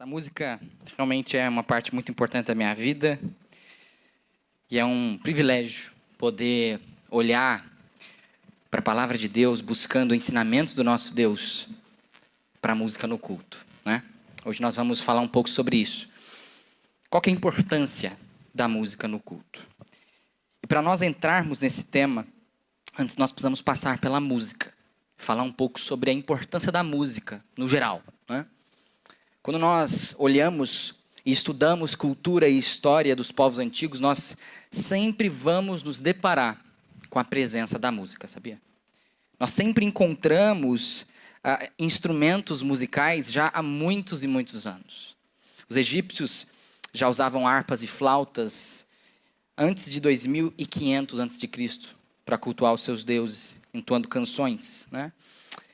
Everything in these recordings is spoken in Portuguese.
A música realmente é uma parte muito importante da minha vida e é um privilégio poder olhar para a palavra de Deus buscando ensinamentos do nosso Deus para a música no culto, né? Hoje nós vamos falar um pouco sobre isso. Qual que é a importância da música no culto? E para nós entrarmos nesse tema, antes nós precisamos passar pela música, falar um pouco sobre a importância da música no geral, né? Quando nós olhamos e estudamos cultura e história dos povos antigos, nós sempre vamos nos deparar com a presença da música, sabia? Nós sempre encontramos instrumentos musicais já há muitos e muitos anos. Os egípcios já usavam harpas e flautas antes de 2500 a.C. para cultuar os seus deuses, entoando canções, né?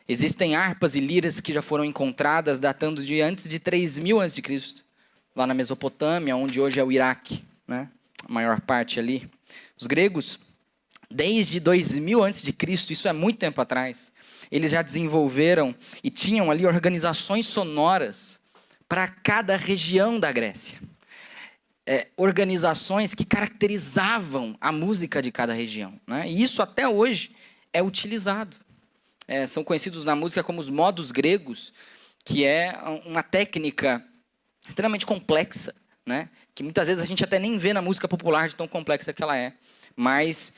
Existem harpas e liras que já foram encontradas datando de antes de 3000 a.C., lá na Mesopotâmia, onde hoje é o Iraque, né? A maior parte ali. Os gregos, desde 2000 a.C., isso é muito tempo atrás, eles já desenvolveram e tinham ali organizações sonoras para cada região da Grécia. Organizações que caracterizavam a música de cada região, né? E isso até hoje é utilizado. São conhecidos na música como os modos gregos, que é uma técnica extremamente complexa, né? Que muitas vezes a gente até nem vê na música popular de tão complexa que ela é, mas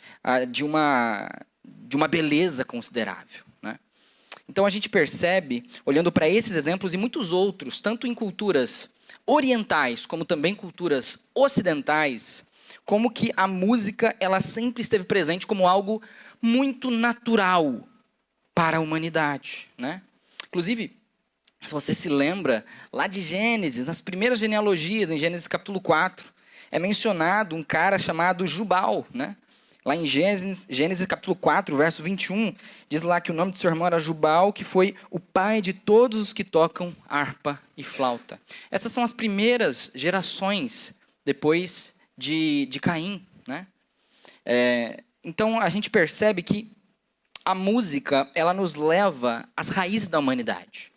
de uma beleza considerável, né? Então a gente percebe, olhando para esses exemplos e muitos outros, tanto em culturas orientais como também culturas ocidentais, como que a música ela sempre esteve presente como algo muito natural para a humanidade, né? Inclusive, se você se lembra, lá de Gênesis, nas primeiras genealogias, em Gênesis capítulo 4, é mencionado um cara chamado Jubal, né? Lá em Gênesis capítulo 4, verso 21, diz lá que o nome de seu irmão era Jubal, que foi o pai de todos os que tocam harpa e flauta. Essas são as primeiras gerações depois de Caim, né? Então a gente percebe que a música, ela nos leva às raízes da humanidade.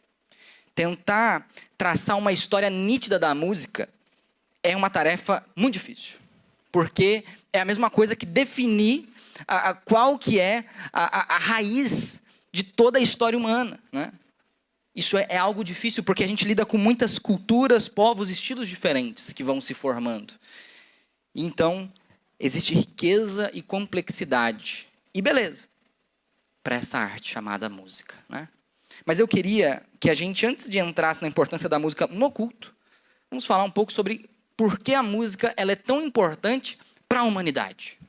Tentar traçar uma história nítida da música é uma tarefa muito difícil. Porque é a mesma coisa que definir qual que é a raiz de toda a história humana, né? Isso é algo difícil porque a gente lida com muitas culturas, povos, estilos diferentes que vão se formando. Então, existe riqueza e complexidade e beleza para essa arte chamada música, né? Mas eu queria que a gente, antes de entrar na importância da música no culto, vamos falar um pouco sobre por que a música ela é tão importante para a humanidade.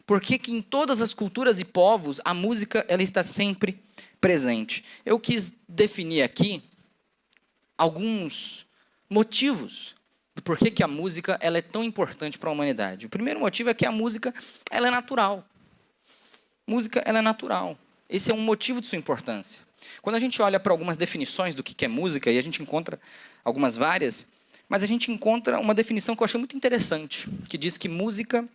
Por que em todas as culturas e povos a música ela está sempre presente. Eu quis definir aqui alguns motivos do porquê que a música ela é tão importante para a humanidade. O primeiro motivo é que a música ela é natural. Música ela é natural. Esse é um motivo de sua importância. Quando a gente olha para algumas definições do que é música, e a gente encontra algumas várias, mas a gente encontra uma definição que eu achei muito interessante, que diz que música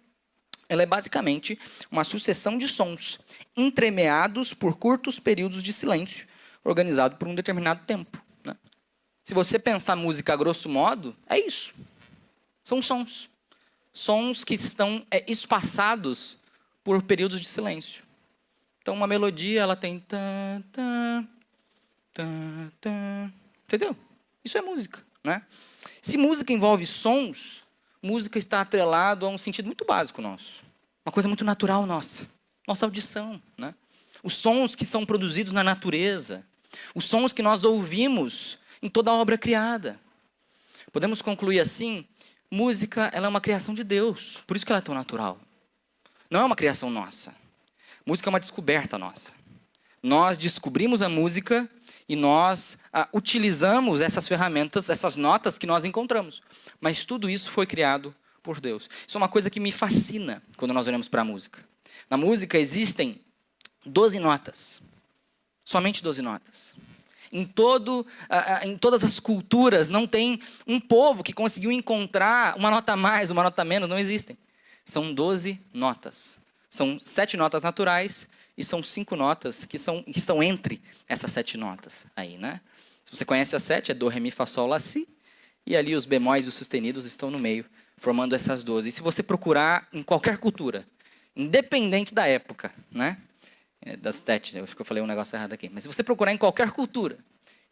ela é basicamente uma sucessão de sons, entremeados por curtos períodos de silêncio, organizado por um determinado tempo, né? Se você pensar música a grosso modo, é isso. São sons. Sons que estão espaçados por períodos de silêncio. Então, uma melodia, ela tem... Entendeu? Isso é música, né? Se música envolve sons, música está atrelado a um sentido muito básico nosso. Uma coisa muito natural nossa. Nossa audição, né? Os sons que são produzidos na natureza. Os sons que nós ouvimos em toda a obra criada. Podemos concluir assim, música ela é uma criação de Deus. Por isso que ela é tão natural. Não é uma criação nossa. Música é uma descoberta nossa. Nós descobrimos a música e nós utilizamos essas ferramentas, essas notas que nós encontramos. Mas tudo isso foi criado por Deus. Isso é uma coisa que me fascina quando nós olhamos para a música. Na música existem 12 notas. Somente 12 notas. Em todas as culturas não tem um povo que conseguiu encontrar uma nota a mais, uma nota a menos, não existem. São 12 notas. São 7 notas naturais e são 5 notas que estão entre essas 7 notas aí, né? Se você conhece as 7, é do, ré, mi, fá, sol, lá, si. e ali os bemóis e os sustenidos estão no meio, formando essas 12. E se você procurar em qualquer cultura, independente da época, né? Das 7, eu acho que eu falei um negócio errado aqui. Mas se você procurar em qualquer cultura,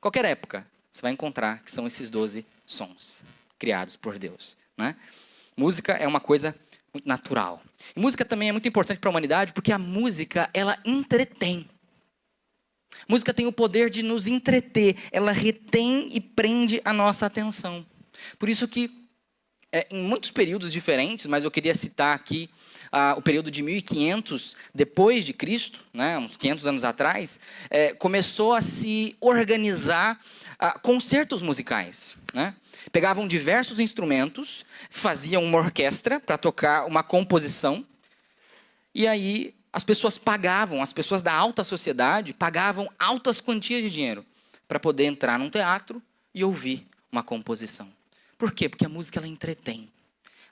qualquer época, você vai encontrar que são esses 12 sons criados por Deus, né? Música é uma coisa muito natural. E música também é muito importante para a humanidade, porque a música, ela entretém. Música tem o poder de nos entreter, ela retém e prende a nossa atenção. Por isso que, em muitos períodos diferentes, mas eu queria citar aqui o período de 1500 depois de Cristo, né, uns 500 anos atrás, começou a se organizar concertos musicais, né? Pegavam diversos instrumentos, faziam uma orquestra para tocar uma composição, e aí as pessoas pagavam, as pessoas da alta sociedade pagavam altas quantias de dinheiro para poder entrar num teatro e ouvir uma composição. Por quê? Porque a música, ela entretém.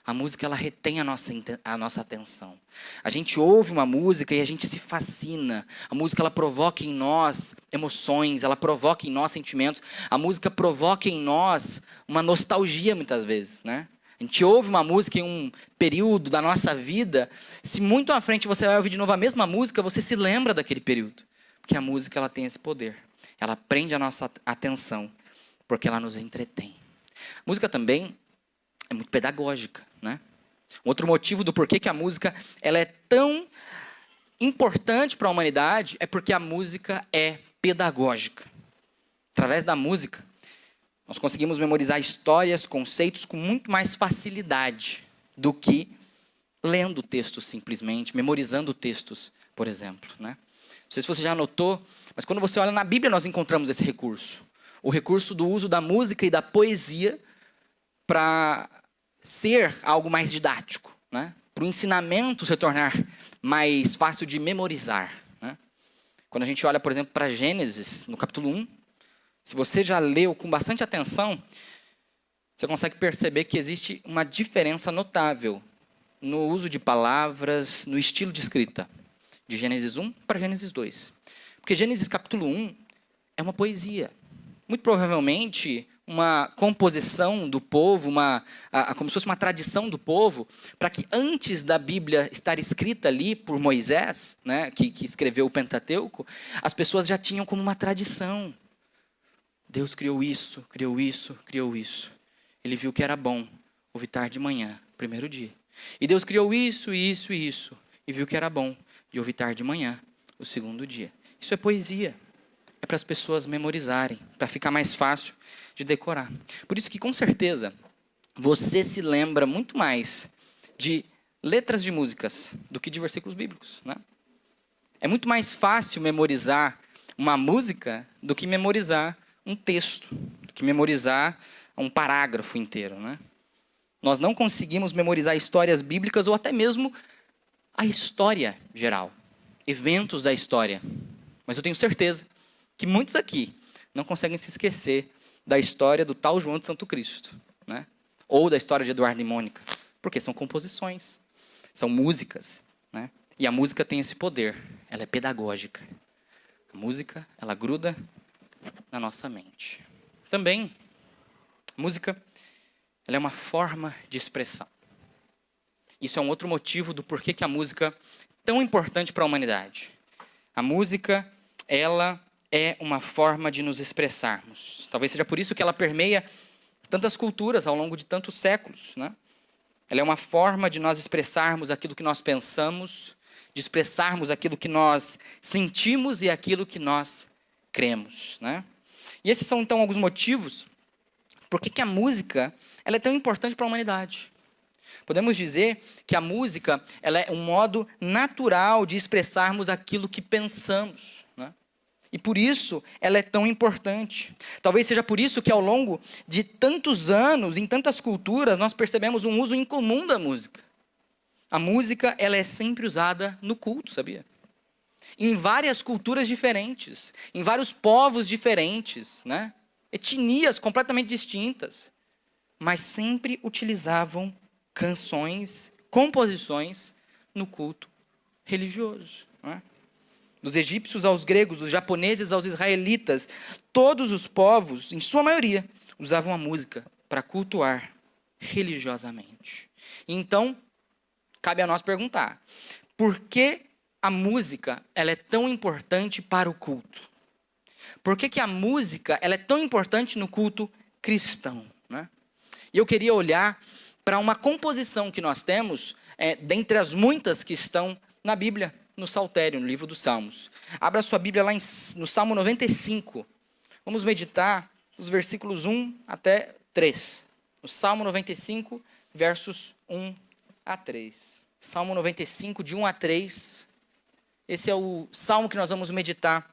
A música, ela retém a nossa atenção. A gente ouve uma música e a gente se fascina. A música, ela provoca em nós emoções, ela provoca em nós sentimentos. A música provoca em nós uma nostalgia, muitas vezes, né? A gente ouve uma música em um período da nossa vida, se muito à frente você vai ouvir de novo a mesma música, você se lembra daquele período. Porque a música, ela tem esse poder. Ela prende a nossa atenção, porque ela nos entretém. A música também é muito pedagógica, né? Outro motivo do porquê que a música, ela é tão importante para a humanidade é porque a música é pedagógica. Através da música, nós conseguimos memorizar histórias, conceitos com muito mais facilidade do que lendo textos simplesmente, memorizando textos, por exemplo, né? Não sei se você já notou, mas quando você olha na Bíblia, nós encontramos esse recurso. O recurso do uso da música e da poesia para ser algo mais didático, né? Para o ensinamento se tornar mais fácil de memorizar, né? Quando a gente olha, por exemplo, para Gênesis, no capítulo 1, se você já leu com bastante atenção, você consegue perceber que existe uma diferença notável no uso de palavras, no estilo de escrita, de Gênesis 1 para Gênesis 2. Porque Gênesis capítulo 1 é uma poesia. Muito provavelmente uma composição do povo, como se fosse uma tradição do povo, para que antes da Bíblia estar escrita ali por Moisés, né, que escreveu o Pentateuco, as pessoas já tinham como uma tradição. Deus criou isso, criou isso, criou isso. Ele viu que era bom, houve tarde de manhã, primeiro dia. E Deus criou isso, isso e isso, e viu que era bom, e houve tarde de manhã, o segundo dia. Isso é poesia. É para as pessoas memorizarem, para ficar mais fácil de decorar. Por isso que, com certeza, você se lembra muito mais de letras de músicas do que de versículos bíblicos, né? É muito mais fácil memorizar uma música do que memorizar um texto, do que memorizar um parágrafo inteiro, né? Nós não conseguimos memorizar histórias bíblicas ou até mesmo a história geral, eventos da história. Mas eu tenho certeza que muitos aqui não conseguem se esquecer da história do tal João de Santo Cristo, né? Ou da história de Eduardo e Mônica, porque são composições, são músicas, né? E a música tem esse poder, ela é pedagógica. A música, ela gruda na nossa mente. Também, música, ela é uma forma de expressão. Isso é um outro motivo do porquê que a música é tão importante para a humanidade. A música, ela é uma forma de nos expressarmos. Talvez seja por isso que ela permeia tantas culturas ao longo de tantos séculos, né? Ela é uma forma de nós expressarmos aquilo que nós pensamos, de expressarmos aquilo que nós sentimos e aquilo que nós cremos, né? E esses são, então, alguns motivos por que a música, ela é tão importante para a humanidade. Podemos dizer que a música, ela é um modo natural de expressarmos aquilo que pensamos, né? E por isso ela é tão importante. Talvez seja por isso que ao longo de tantos anos, em tantas culturas, nós percebemos um uso incomum da música. A música, ela é sempre usada no culto, sabia? Em várias culturas diferentes, em vários povos diferentes, né? Etnias completamente distintas, mas sempre utilizavam canções, composições no culto religioso, né? Dos egípcios aos gregos, dos japoneses aos israelitas, todos os povos, em sua maioria, usavam a música para cultuar religiosamente. Então, cabe a nós perguntar, por que a música ela é tão importante para o culto? Por que a música ela é tão importante no culto cristão? Né? E eu queria olhar para uma composição que nós temos, dentre as muitas que estão na Bíblia, no Saltério, no livro dos Salmos. Abra sua Bíblia lá no Salmo 95. Vamos meditar os versículos 1 até 3. O Salmo 95, versos 1 a 3. Salmo 95, de 1 a 3. Esse é o salmo que nós vamos meditar.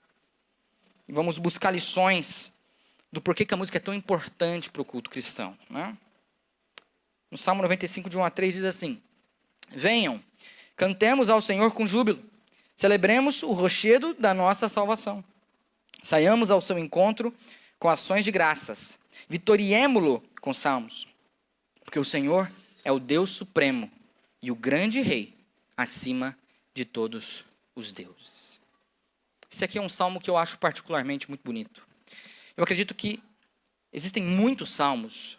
E vamos buscar lições do porquê que a música é tão importante para o culto cristão. Né? No Salmo 95, de 1 a 3, diz assim: venham, cantemos ao Senhor com júbilo, celebremos o rochedo da nossa salvação. Saiamos ao seu encontro com ações de graças, vitoriemo-lo com salmos, porque o Senhor é o Deus supremo e o grande rei acima de todos os deuses. Esse aqui é um salmo que eu acho particularmente muito bonito. Eu acredito que existem muitos salmos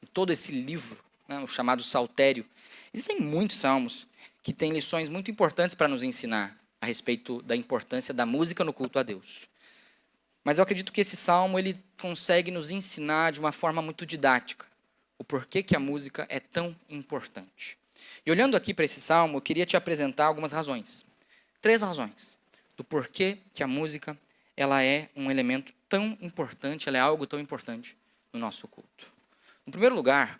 em todo esse livro, né, o chamado Saltério. Existem muitos salmos que têm lições muito importantes para nos ensinar a respeito da importância da música no culto a Deus. Mas eu acredito que esse salmo ele consegue nos ensinar de uma forma muito didática o porquê que a música é tão importante. E olhando aqui para esse salmo, eu queria te apresentar algumas razões. 3 razões do porquê que a música ela é um elemento tão importante, ela é algo tão importante no nosso culto. Em primeiro lugar,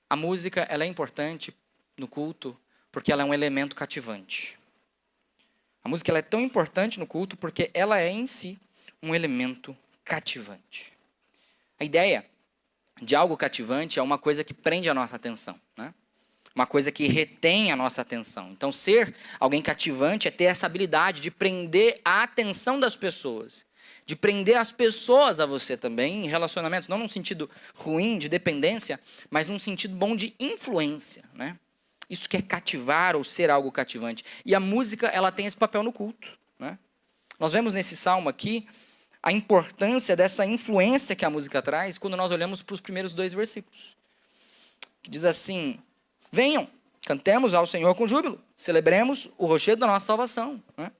a música ela é importante no culto porque ela é um elemento cativante. A música ela é tão importante no culto porque ela é em si um elemento cativante. A ideia de algo cativante é uma coisa que prende a nossa atenção, né? Uma coisa que retém a nossa atenção. Então, ser alguém cativante é ter essa habilidade de prender a atenção das pessoas, de prender as pessoas a você também em relacionamentos, não num sentido ruim de dependência, mas num sentido bom de influência, né? Isso que é cativar ou ser algo cativante. E a música, ela tem esse papel no culto, né? Nós vemos nesse salmo aqui a importância dessa influência que a música traz quando nós olhamos para os primeiros 2 versículos. Que diz assim: venham, cantemos ao Senhor com júbilo, celebremos o rochedo da nossa salvação. Né?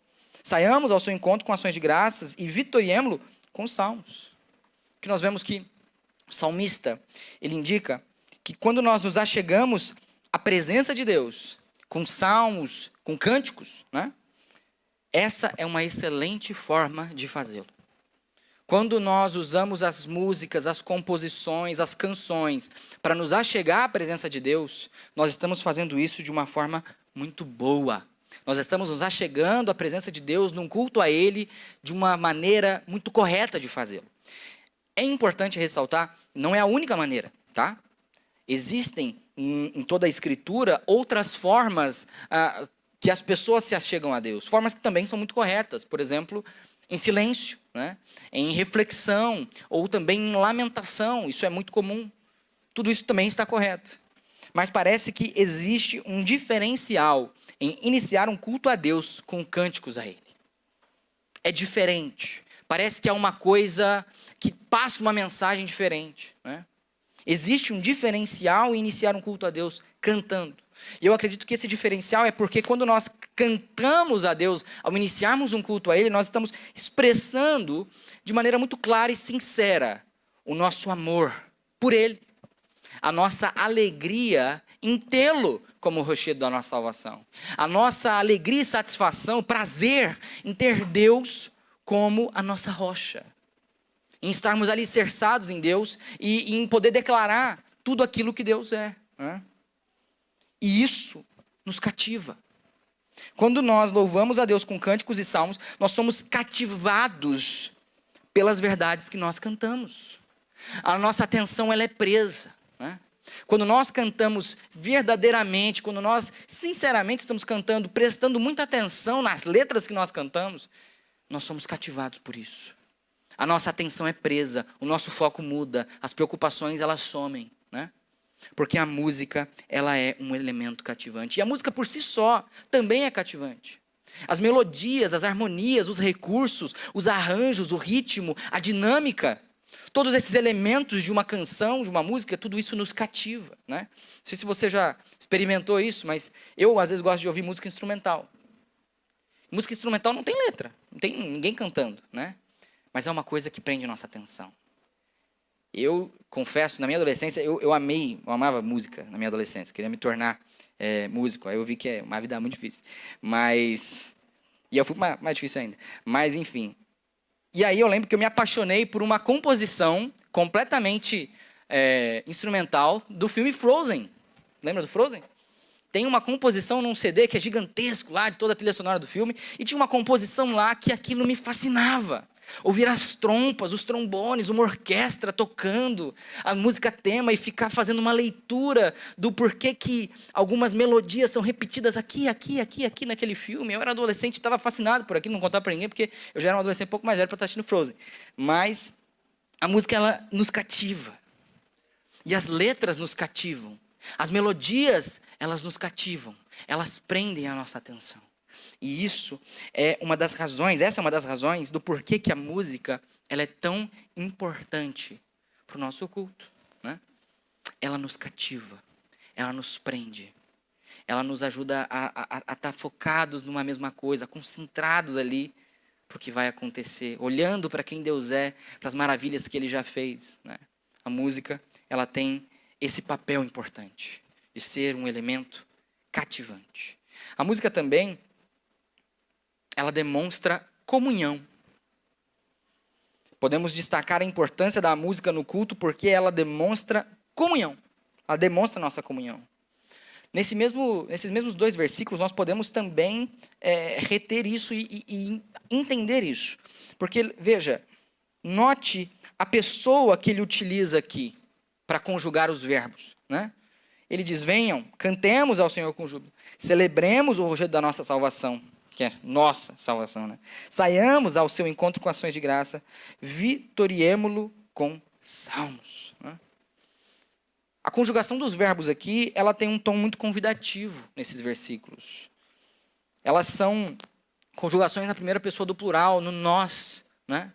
Saiamos ao seu encontro com ações de graças e vitoriemo-lo com salmos. Que nós vemos que o salmista, ele indica que quando nós nos achegamos à presença de Deus, com salmos, com cânticos, né? Essa é uma excelente forma de fazê-lo. Quando nós usamos as músicas, as composições, as canções para nos achegar à presença de Deus, nós estamos fazendo isso de uma forma muito boa. Nós estamos nos achegando à presença de Deus num culto a Ele de uma maneira muito correta de fazê-lo. É importante ressaltar, não é a única maneira, tá? Existem em toda a Escritura outras formas que as pessoas se achegam a Deus. Formas que também são muito corretas. Por exemplo, em silêncio, né? Em reflexão, ou também em lamentação. Isso é muito comum. Tudo isso também está correto. Mas parece que existe um diferencial em iniciar um culto a Deus com cânticos a Ele. É diferente. Parece que é uma coisa que passa uma mensagem diferente, né? Existe um diferencial em iniciar um culto a Deus cantando. E eu acredito que esse diferencial é porque quando nós cantamos a Deus, ao iniciarmos um culto a Ele, nós estamos expressando de maneira muito clara e sincera o nosso amor por Ele. A nossa alegria em tê-lo como o rochedo da nossa salvação. A nossa alegria e satisfação, prazer em ter Deus como a nossa rocha. Em estarmos alicerçados em Deus e em poder declarar tudo aquilo que Deus é, né? E isso nos cativa. Quando nós louvamos a Deus com cânticos e salmos, nós somos cativados pelas verdades que nós cantamos. A nossa atenção ela é presa, né? Quando nós cantamos verdadeiramente, quando nós sinceramente estamos cantando, prestando muita atenção nas letras que nós cantamos, nós somos cativados por isso. A nossa atenção é presa, o nosso foco muda, as preocupações elas somem, né? Porque a música, ela é um elemento cativante. E a música por si só também é cativante. As melodias, as harmonias, os recursos, os arranjos, o ritmo, a dinâmica, todos esses elementos de uma canção, de uma música, tudo isso nos cativa, né? Não sei se você já experimentou isso, mas eu às vezes gosto de ouvir música instrumental. Música instrumental não tem letra, não tem ninguém cantando, né? Mas é uma coisa que prende nossa atenção. Eu confesso, na minha adolescência, eu amava música na minha adolescência, queria me tornar músico. Aí eu vi que é uma vida muito difícil. E eu fui mais difícil ainda. Mas, enfim. E aí eu lembro que eu me apaixonei por uma composição completamente instrumental do filme Frozen. Lembra do Frozen? Tem uma composição num CD que é gigantesco lá, de toda a trilha sonora do filme, e tinha uma composição lá que aquilo me fascinava. Ouvir as trompas, os trombones, uma orquestra tocando a música tema e ficar fazendo uma leitura do porquê que algumas melodias são repetidas aqui naquele filme. Eu era adolescente e estava fascinado por aquilo, não contar para ninguém, porque eu já era um adolescente um pouco mais velho para estar assistindo Frozen. Mas a música, ela nos cativa. E as letras nos cativam. As melodias, elas nos cativam. Elas prendem a nossa atenção. E isso é uma das razões, essa é uma das razões do porquê que a música ela é tão importante para o nosso culto, né? Ela nos cativa, ela nos prende, ela nos ajuda a estar focados numa mesma coisa, concentrados ali para o que vai acontecer, olhando para quem Deus é, para as maravilhas que Ele já fez, né? A música, ela tem esse papel importante de ser um elemento cativante. A música também, ela demonstra comunhão. Podemos destacar a importância da música no culto porque ela demonstra comunhão. Ela demonstra a nossa comunhão. Nesses mesmos 2 versículos, nós podemos também reter isso e entender isso. Porque, veja, note a pessoa que ele utiliza aqui para conjugar os verbos, né? Ele diz, venham, cantemos ao Senhor com júbilo, celebremos o rochedo da nossa salvação, que é nossa salvação, né? Saiamos ao seu encontro com ações de graça, vitoriemo-lo com salmos, né? A conjugação dos verbos aqui, ela tem um tom muito convidativo nesses versículos. Elas são conjugações na primeira pessoa do plural, no nós, né?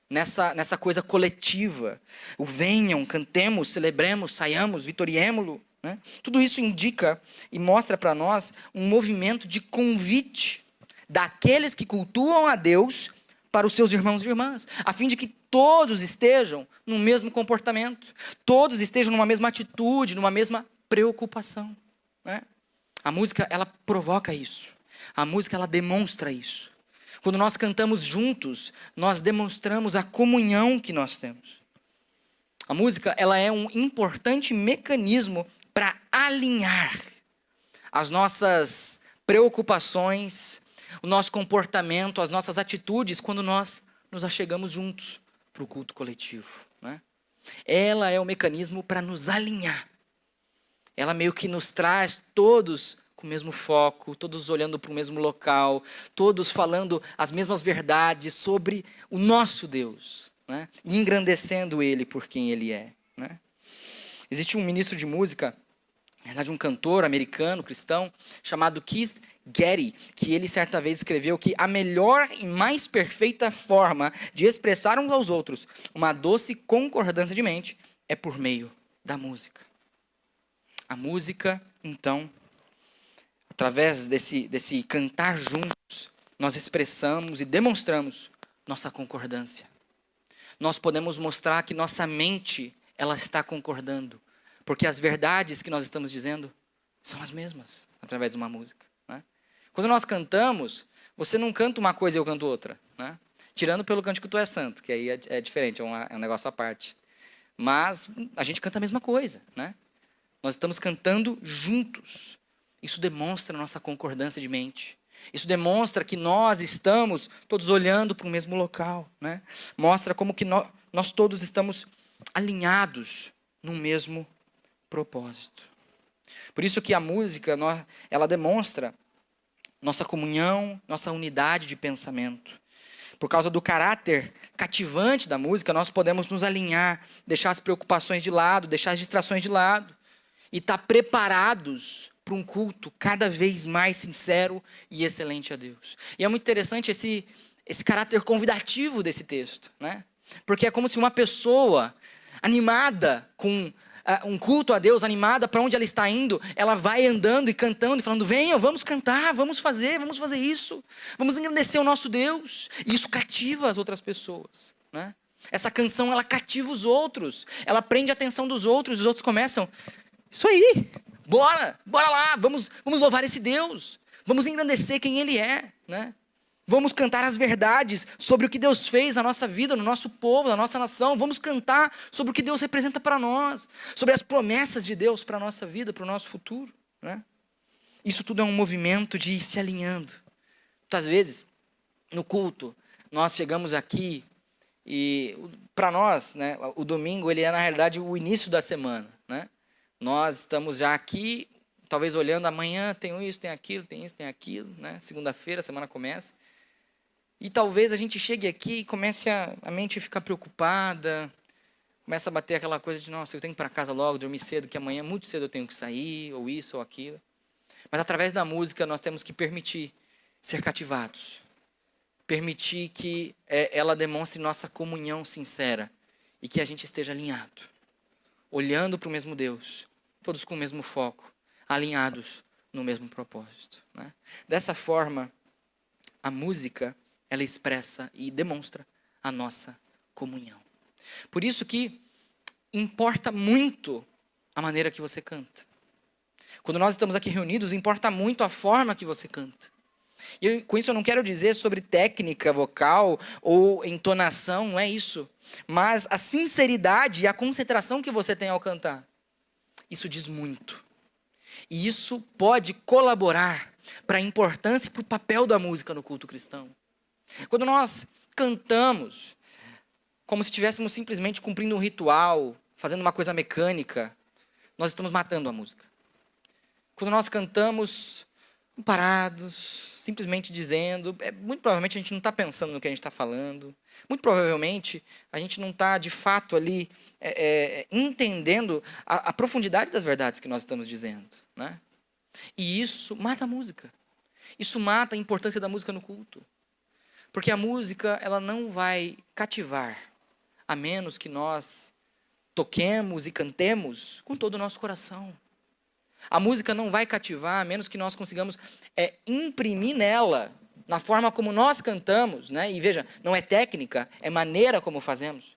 Nessa coisa coletiva. O venham, cantemos, celebremos, saiamos, vitoriemo-lo, né? Tudo isso indica e mostra para nós um movimento de convite daqueles que cultuam a Deus para os seus irmãos e irmãs, a fim de que todos estejam no mesmo comportamento, todos estejam numa mesma atitude, numa mesma preocupação, né? A música, ela provoca isso. A música, ela demonstra isso. Quando nós cantamos juntos, nós demonstramos a comunhão que nós temos. A música, ela é um importante mecanismo para alinhar as nossas preocupações, o nosso comportamento, as nossas atitudes, quando nós nos achegamos juntos para o culto coletivo, né? Ela é o mecanismo para nos alinhar. Ela meio que nos traz todos com o mesmo foco, todos olhando para o mesmo local, todos falando as mesmas verdades sobre o nosso Deus, né? E engrandecendo Ele por quem Ele é, né? Existe um ministro de música, na verdade um cantor americano, cristão, chamado Keith Getty, que ele certa vez escreveu que a melhor e mais perfeita forma de expressar uns aos outros uma doce concordância de mente é por meio da música. A música, então, através desse cantar juntos, nós expressamos e demonstramos nossa concordância. Nós podemos mostrar que nossa mente, ela está concordando, porque as verdades que nós estamos dizendo são as mesmas, através de uma música, né? Quando nós cantamos, você não canta uma coisa e eu canto outra, né? Tirando pelo Cântico Tu És Santo, que aí é diferente, é um negócio à parte. Mas a gente canta a mesma coisa, né? Nós estamos cantando juntos. Isso demonstra a nossa concordância de mente. Isso demonstra que nós estamos todos olhando para o mesmo local, né? Mostra como que nós todos estamos alinhados no mesmo propósito. Por isso que a música, ela demonstra nossa comunhão, nossa unidade de pensamento. Por causa do caráter cativante da música, nós podemos nos alinhar, deixar as preocupações de lado, deixar as distrações de lado e estar preparados para um culto cada vez mais sincero e excelente a Deus. E é muito interessante esse caráter convidativo desse texto, né? Porque é como se uma pessoa animada com um culto a Deus, animada para onde ela está indo, ela vai andando e cantando e falando: venham, vamos cantar, vamos fazer isso, vamos engrandecer o nosso Deus. E isso cativa as outras pessoas, né? Essa canção, ela cativa os outros, ela prende a atenção dos outros, os outros começam: isso aí, bora lá, vamos louvar esse Deus, vamos engrandecer quem Ele é, né? Vamos cantar as verdades sobre o que Deus fez na nossa vida, no nosso povo, na nossa nação. Vamos cantar sobre o que Deus representa para nós, sobre as promessas de Deus para a nossa vida, para o nosso futuro, né? Isso tudo é um movimento de ir se alinhando. Muitas vezes, no culto, nós chegamos aqui e, para nós, né, o domingo ele é, na realidade, o início da semana, né? Nós estamos já aqui, talvez olhando amanhã, tem isso, tem aquilo, tem isso, tem aquilo, né? Segunda-feira, a semana começa. E talvez a gente chegue aqui e comece a mente ficar preocupada, começa a bater aquela coisa de: nossa, eu tenho que ir para casa logo, dormir cedo, que amanhã muito cedo eu tenho que sair, ou isso, ou aquilo. Mas através da música nós temos que permitir ser cativados, permitir que ela demonstre nossa comunhão sincera e que a gente esteja alinhado, olhando para o mesmo Deus, todos com o mesmo foco, alinhados no mesmo propósito, né? Dessa forma, a música, ela expressa e demonstra a nossa comunhão. Por isso que importa muito a maneira que você canta. Quando nós estamos aqui reunidos, importa muito a forma que você canta. E com isso eu não quero dizer sobre técnica vocal ou entonação, não é isso. Mas a sinceridade e a concentração que você tem ao cantar. Isso diz muito. E isso pode colaborar para a importância e para o papel da música no culto cristão. Quando nós cantamos como se estivéssemos simplesmente cumprindo um ritual, fazendo uma coisa mecânica, nós estamos matando a música. Quando nós cantamos parados, simplesmente dizendo, muito provavelmente a gente não está pensando no que a gente está falando, muito provavelmente a gente não está de fato ali entendendo a profundidade das verdades que nós estamos dizendo, né? E isso mata a música. Isso mata a importância da música no culto. Porque a música, ela não vai cativar, a menos que nós toquemos e cantemos com todo o nosso coração. A música não vai cativar, a menos que nós consigamos imprimir nela, na forma como nós cantamos, né? E veja, não é técnica, é maneira como fazemos.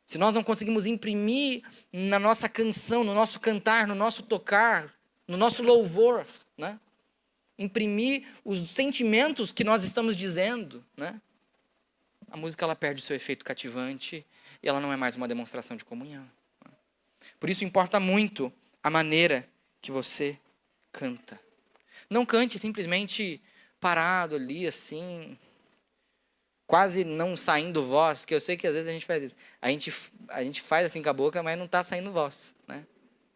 Se nós não conseguimos imprimir na nossa canção, no nosso cantar, no nosso tocar, no nosso louvor, né? Imprimir os sentimentos que nós estamos dizendo, né? A música, ela perde o seu efeito cativante e ela não é mais uma demonstração de comunhão, né? Por isso importa muito a maneira que você canta. Não cante simplesmente parado ali, assim, quase não saindo voz, que eu sei que às vezes a gente faz isso. A gente faz assim com a boca, mas não está saindo voz, né?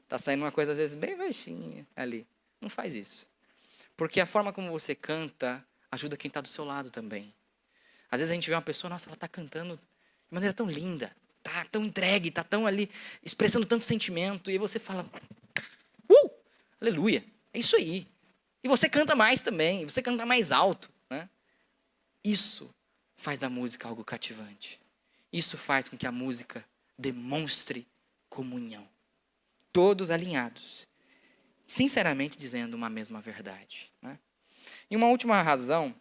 Está saindo uma coisa às vezes bem baixinha ali. Não faz isso. Porque a forma como você canta ajuda quem está do seu lado também. Às vezes a gente vê uma pessoa, nossa, ela está cantando de maneira tão linda, está tão entregue, está tão ali, expressando tanto sentimento, e aí você fala: aleluia, é isso aí. E você canta mais também, você canta mais alto, né? Isso faz da música algo cativante. Isso faz com que a música demonstre comunhão. Todos alinhados, sinceramente dizendo uma mesma verdade, né? E uma última razão,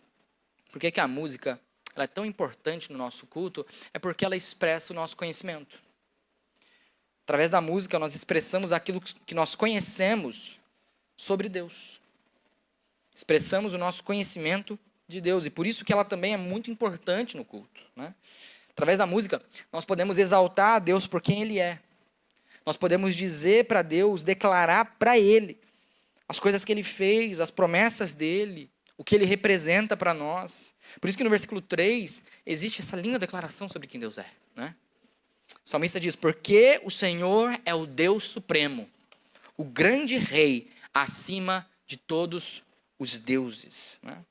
por que a música ela é tão importante no nosso culto, é porque ela expressa o nosso conhecimento. Através da música nós expressamos aquilo que nós conhecemos sobre Deus. Expressamos o nosso conhecimento de Deus, e por isso que ela também é muito importante no culto, né? Através da música nós podemos exaltar a Deus por quem Ele é. Nós podemos dizer para Deus, declarar para Ele as coisas que Ele fez, as promessas dEle, o que Ele representa para nós. Por isso que no versículo 3 existe essa linda declaração sobre quem Deus é, né? O salmista diz: porque o Senhor é o Deus supremo, o grande rei acima de todos os deuses, né?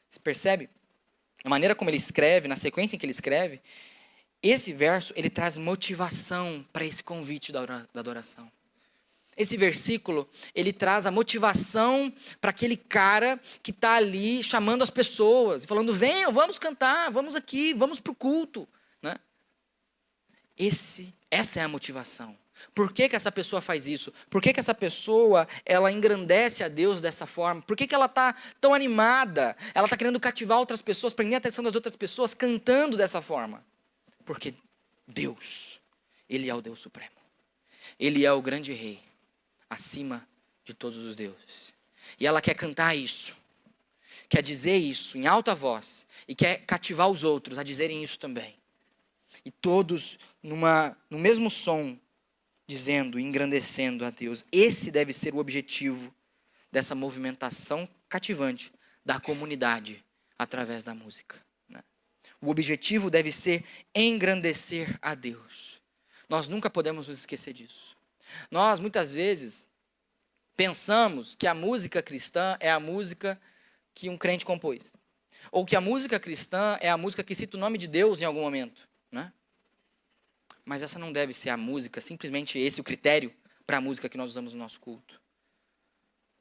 Você percebe? A maneira como ele escreve, na sequência em que ele escreve, esse verso, ele traz motivação para esse convite da adoração. Esse versículo, ele traz a motivação para aquele cara que está ali chamando as pessoas, e falando: venham, vamos cantar, vamos aqui, vamos para o culto, né? Essa é a motivação. Por que essa pessoa faz isso? Por que essa pessoa, ela engrandece a Deus dessa forma? Por que ela está tão animada? Ela está querendo cativar outras pessoas, prender a atenção das outras pessoas, cantando dessa forma. Porque Deus, Ele é o Deus Supremo. Ele é o grande rei, acima de todos os deuses. E ela quer cantar isso, quer dizer isso em alta voz, e quer cativar os outros a dizerem isso também. E todos no mesmo som, dizendo, engrandecendo a Deus. Esse deve ser o objetivo dessa movimentação cativante da comunidade através da música, né? O objetivo deve ser engrandecer a Deus. Nós nunca podemos nos esquecer disso. Nós, muitas vezes, pensamos que a música cristã é a música que um crente compôs. Ou que a música cristã é a música que cita o nome de Deus em algum momento, né? Mas essa não deve ser a música, simplesmente esse o critério para a música que nós usamos no nosso culto.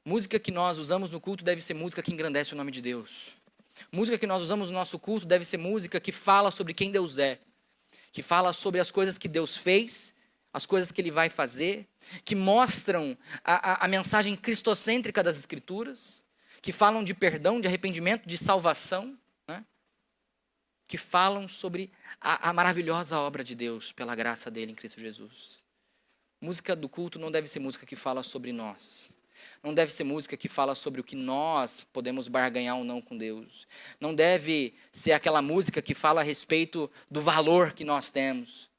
Música que nós usamos no culto deve ser música que engrandece o nome de Deus. Música que nós usamos no nosso culto deve ser música que fala sobre quem Deus é. Que fala sobre as coisas que Deus fez, as coisas que Ele vai fazer. Que mostram a mensagem cristocêntrica das Escrituras. Que falam de perdão, de arrependimento, de salvação, né? Que falam sobre a maravilhosa obra de Deus, pela graça dele em Cristo Jesus. Música do culto não deve ser música que fala sobre nós. Não deve ser música que fala sobre o que nós podemos barganhar ou não com Deus. Não deve ser aquela música que fala a respeito do valor que nós temos.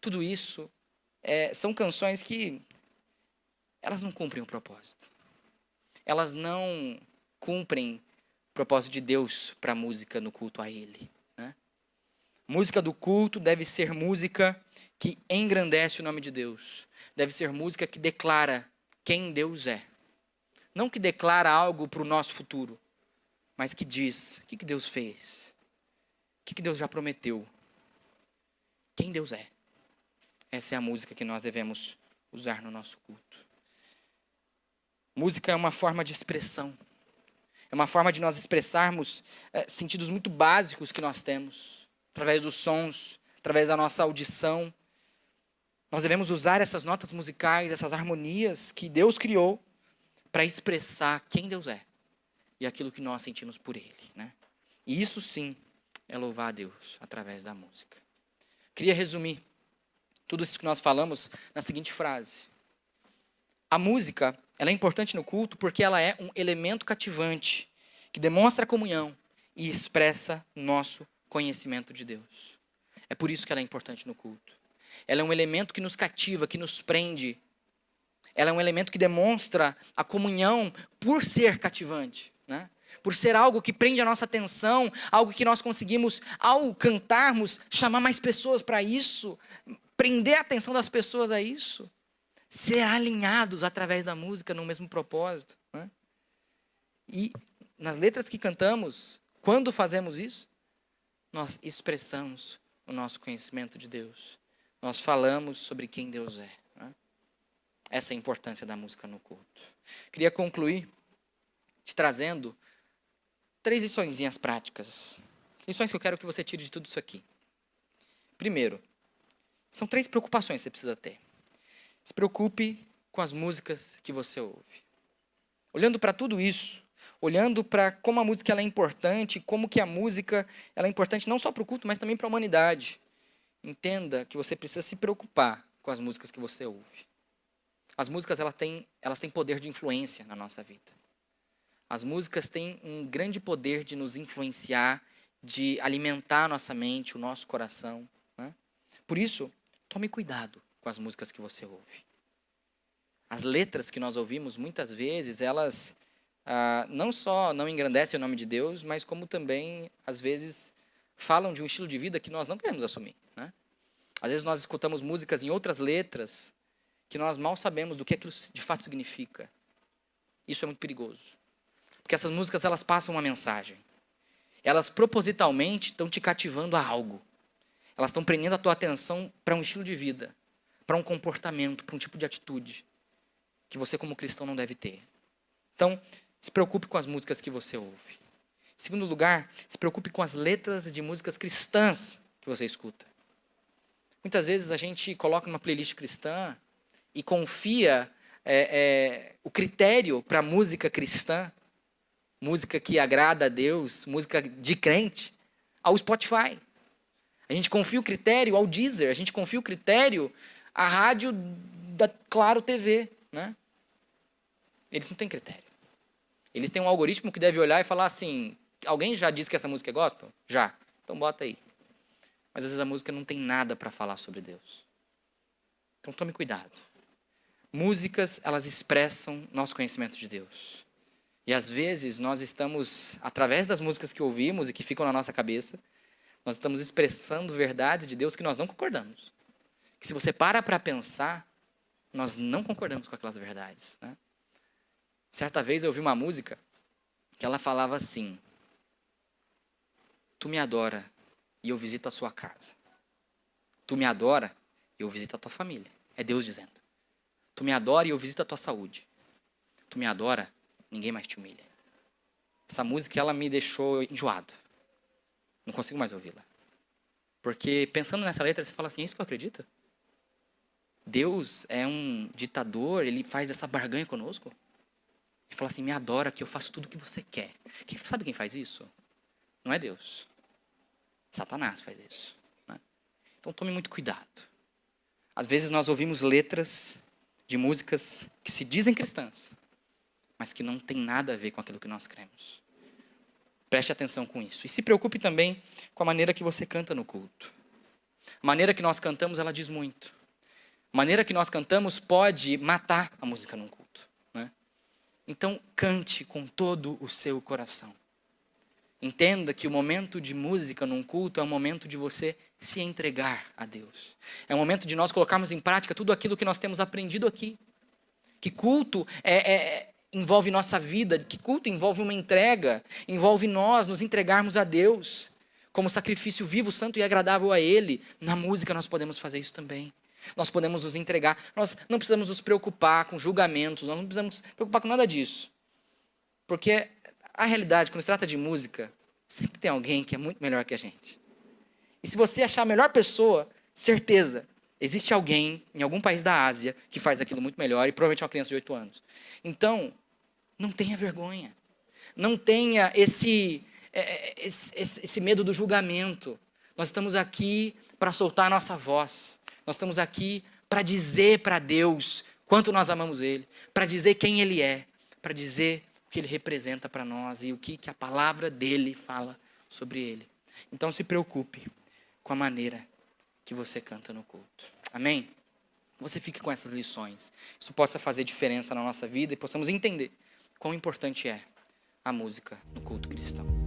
Tudo isso são canções que elas não cumprem o propósito. Elas não cumprem o propósito de Deus para a música no culto a Ele. Música do culto deve ser música que engrandece o nome de Deus. Deve ser música que declara quem Deus é. Não que declara algo para o nosso futuro, mas que diz o que Deus fez, o que Deus já prometeu, quem Deus é. Essa é a música que nós devemos usar no nosso culto. Música é uma forma de expressão. É uma forma de nós expressarmos sentidos muito básicos que nós temos. Através dos sons, através da nossa audição. Nós devemos usar essas notas musicais, essas harmonias que Deus criou para expressar quem Deus é e aquilo que nós sentimos por Ele, né? E isso sim é louvar a Deus através da música. Queria resumir tudo isso que nós falamos na seguinte frase. A música, ela é importante no culto porque ela é um elemento cativante que demonstra a comunhão e expressa nosso conhecimento de Deus. É por isso que ela é importante no culto. Ela é um elemento que nos cativa, que nos prende. Ela é um elemento que demonstra a comunhão por ser cativante, né? Por ser algo que prende a nossa atenção, algo que nós conseguimos, ao cantarmos, chamar mais pessoas para isso, prender a atenção das pessoas a isso, ser alinhados através da música no mesmo propósito, né? E nas letras que cantamos, quando fazemos isso, nós expressamos o nosso conhecimento de Deus. Nós falamos sobre quem Deus é, né? Essa é a importância da música no culto. Queria concluir te trazendo 3 liçõezinhas práticas. Lições que eu quero que você tire de tudo isso aqui. Primeiro, são 3 preocupações que você precisa ter. Se preocupe com as músicas que você ouve. Olhando para tudo isso, olhando para como a música ela é importante, como que a música ela é importante não só para o culto, mas também para a humanidade. Entenda que você precisa se preocupar com as músicas que você ouve. As músicas elas têm poder de influência na nossa vida. As músicas têm um grande poder de nos influenciar, de alimentar a nossa mente, o nosso coração, né? Por isso, tome cuidado com as músicas que você ouve. As letras que nós ouvimos, muitas vezes, elas não só não engrandecem o nome de Deus, mas como também, às vezes, falam de um estilo de vida que nós não queremos assumir, né? Às vezes nós escutamos músicas em outras letras que nós mal sabemos do que aquilo de fato significa. Isso é muito perigoso. Porque essas músicas, elas passam uma mensagem. Elas propositalmente estão te cativando a algo. Elas estão prendendo a tua atenção para um estilo de vida, para um comportamento, para um tipo de atitude que você como cristão não deve ter. Então, se preocupe com as músicas que você ouve. Em segundo lugar, se preocupe com as letras de músicas cristãs que você escuta. Muitas vezes a gente coloca numa playlist cristã e confia o critério para música cristã, música que agrada a Deus, música de crente, ao Spotify. A gente confia o critério ao Deezer, a gente confia o critério à rádio da Claro TV, né? Eles não têm critério. Eles têm um algoritmo que deve olhar e falar assim, alguém já disse que essa música é gospel? Já. Então bota aí. Mas às vezes a música não tem nada para falar sobre Deus. Então tome cuidado. Músicas, elas expressam nosso conhecimento de Deus. E às vezes nós estamos, através das músicas que ouvimos e que ficam na nossa cabeça, nós estamos expressando verdades de Deus que nós não concordamos. Que se você para pensar, nós não concordamos com aquelas verdades, né? Certa vez eu ouvi uma música que ela falava assim: tu me adora e eu visito a sua casa. Tu me adora e eu visito a tua família. É Deus dizendo. Tu me adora e eu visito a tua saúde. Tu me adora, ninguém mais te humilha. Essa música, ela me deixou enjoado. Não consigo mais ouvi-la. Porque pensando nessa letra, você fala assim, é isso que eu acredito? Deus é um ditador, ele faz essa barganha conosco? Ele fala assim, me adora que eu faço tudo o que você quer. Sabe quem faz isso? Não é Deus. Satanás faz isso, né? Então tome muito cuidado. Às vezes nós ouvimos letras de músicas que se dizem cristãs, mas que não tem nada a ver com aquilo que nós cremos. Preste atenção com isso. E se preocupe também com a maneira que você canta no culto. A maneira que nós cantamos, ela diz muito. A maneira que nós cantamos pode matar a música num culto, né? Então, cante com todo o seu coração. Entenda que o momento de música num culto é um momento de você se entregar a Deus. É um momento de nós colocarmos em prática tudo aquilo que nós temos aprendido aqui. Que culto envolve nossa vida, que culto envolve uma entrega, envolve nós nos entregarmos a Deus como sacrifício vivo, santo e agradável a Ele. Na música nós podemos fazer isso também. Nós podemos nos entregar, nós não precisamos nos preocupar com julgamentos, nós não precisamos nos preocupar com nada disso. Porque a realidade, quando se trata de música, sempre tem alguém que é muito melhor que a gente. E se você achar a melhor pessoa, certeza, existe alguém em algum país da Ásia que faz aquilo muito melhor e provavelmente é uma criança de 8 anos. Então, não tenha vergonha. Não tenha esse medo do julgamento. Nós estamos aqui para soltar a nossa voz. Nós estamos aqui para dizer para Deus quanto nós amamos Ele, para dizer quem Ele é, para dizer o que Ele representa para nós e o que a palavra dEle fala sobre Ele. Então se preocupe com a maneira que você canta no culto. Amém? Você fique com essas lições. Isso possa fazer diferença na nossa vida e possamos entender quão importante é a música no culto cristão.